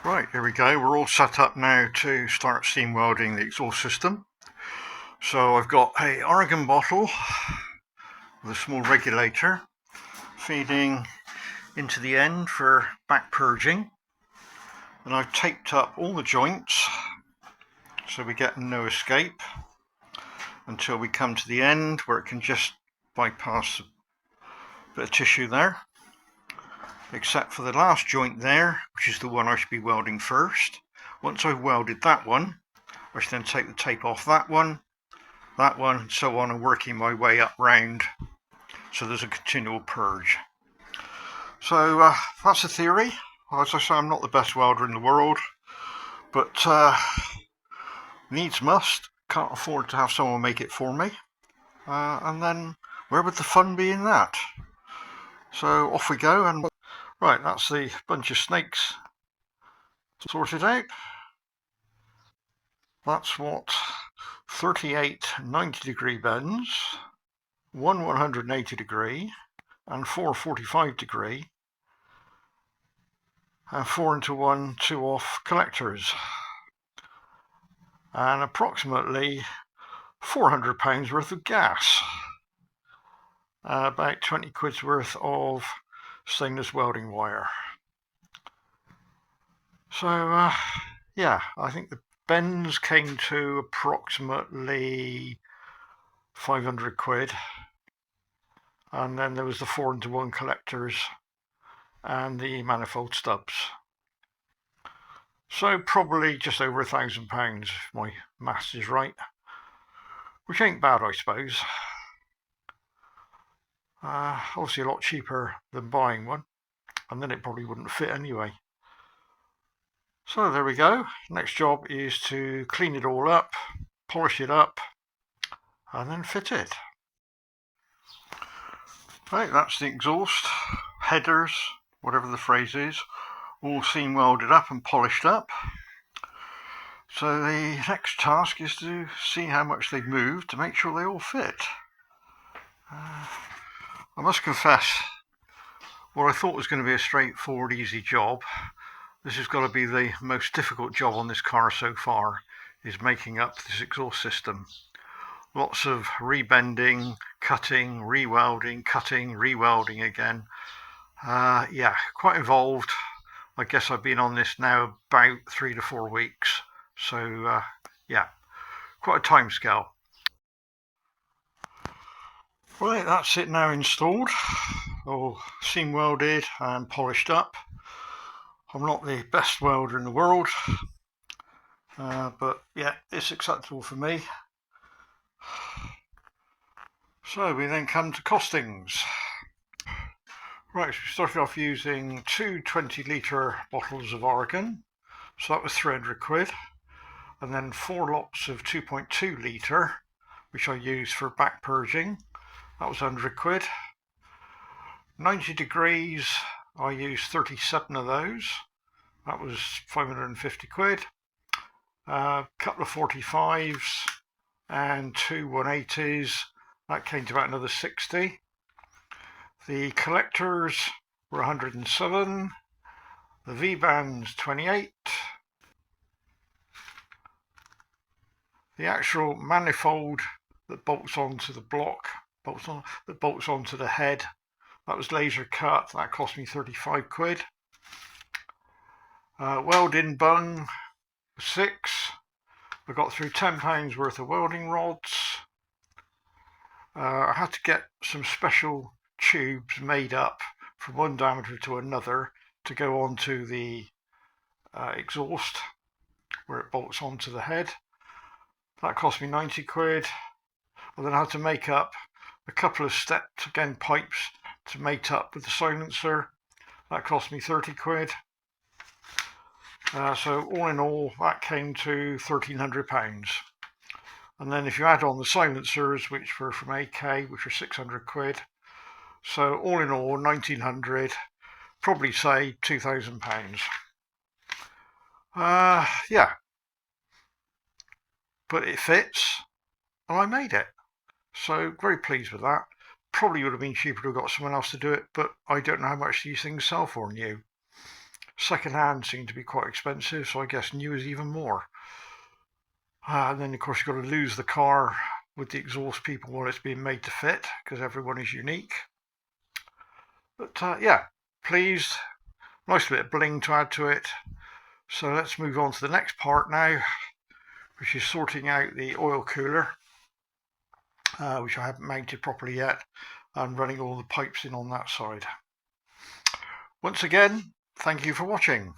Right, here we go. We're all set up now to start steam welding the exhaust system. So I've got a argon bottle with a small regulator feeding into the end for back purging. And I've taped up all the joints so we get no escape until we come to the end where it can just bypass a bit of tissue there. Except for the last joint there, which is the one I should be welding first. Once I've welded that one, I should then take the tape off that one, and so on, and working my way up round so there's a continual purge. So that's the theory. As I say, I'm not the best welder in the world, but needs must. Can't afford to have someone make it for me. And then where would the fun be in that? So off we go. And right, that's the bunch of snakes sorted out. That's what 38 90-degree bends, one 180-degree, and 4 45-degree, and 4-into-1 2-off collectors, and approximately £400 worth of gas, about 20 quid's worth of stainless welding wire. So yeah, I think the bends came to approximately 500 quid, and then there was the 4-into-1 collectors and the manifold stubs. So probably just over £1,000 if my maths is right, which ain't bad, I suppose. Obviously a lot cheaper than buying one, and then it probably wouldn't fit anyway. So there we go. Next job is to clean it all up, polish it up, and then fit it. Right, that's the exhaust, headers, whatever the phrase is, all seam welded up and polished up. So the next task is to see how much they've moved to make sure they all fit. I must confess, what I thought was going to be a straightforward, easy job, this has got to be the most difficult job on this car so far, is making up this exhaust system. Lots of rebending, cutting, re-welding, cutting, re-welding again. Yeah, quite involved. I guess I've been on this now about 3 to 4 weeks. So yeah, quite a time scale. Right, that's it now installed. All seam welded and polished up. I'm not the best welder in the world, but yeah, it's acceptable for me. So we then come to costings. Right, so we started off using two 20-litre bottles of argon, so that was 300 quid, and then 4 lots of 2.2 litre, which I used for back purging, that was 100 quid. 90 degrees, I used 37 of those, that was 550 quid. A couple of 45s and 2 180s, that came to about another 60. The collectors were 107, the V-bands 28, the actual manifold that bolts onto the block, that bolts onto the head, that was laser cut, that cost me 35 quid. Welding bung 6, I got through £10 worth of welding rods. I had to get some special tubes made up from one diameter to another to go onto the exhaust where it bolts onto the head. That cost me 90 quid. And then I had to make up a couple of steps, again pipes, to mate up with the silencer. That cost me 30 quid. So all in all, that came to £1,300. And then if you add on the silencers, which were from AK, which are 600 quid, so all in all 1,900, probably say £2,000. Yeah, but it fits, and I made it. So very pleased with that. Probably would have been cheaper to have got someone else to do it, but I don't know how much these things sell for new. Second-hand seem to be quite expensive, so I guess new is even more. And then of course you've got to lose the car with the exhaust people while it's being made to fit, because everyone is unique. But yeah, pleased. Nice bit of bling to add to it. So let's move on to the next part now, which is sorting out the oil cooler, which I haven't mounted properly yet, and running all the pipes in on that side. Once again, thank you for watching.